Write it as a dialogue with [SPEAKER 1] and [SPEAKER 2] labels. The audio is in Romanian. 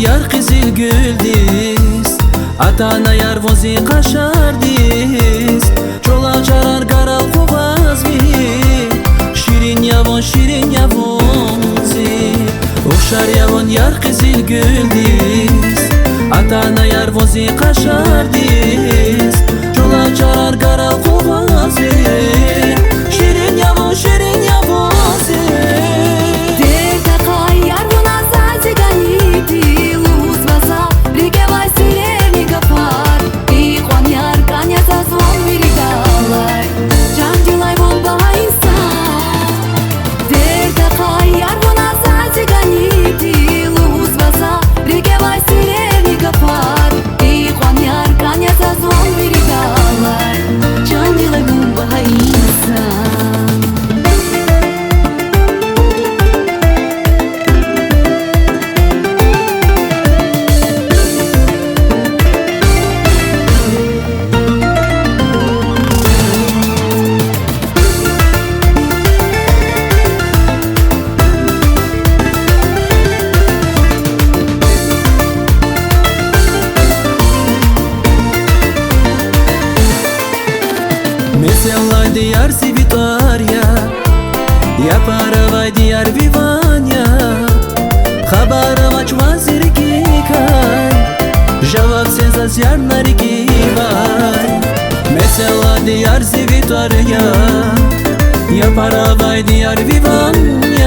[SPEAKER 1] yar qizil guldiz, atana yar vozi qashardiz, cho'loq charar garal qog'ozbi, shirin yavonzi, o'xshar yavon yar qizil guldiz, atana yar vozi qashardiz, cho'loq charar garal qog'ozbi, shirin yavonzi. Mesela diyar Sivitoria, ya paravay diyar Vivanya, Khabarovach vazirki kay, Javab sensasyarnarki vay. Mesela diyar Sivitoria, ya paravay diyar Vivanya,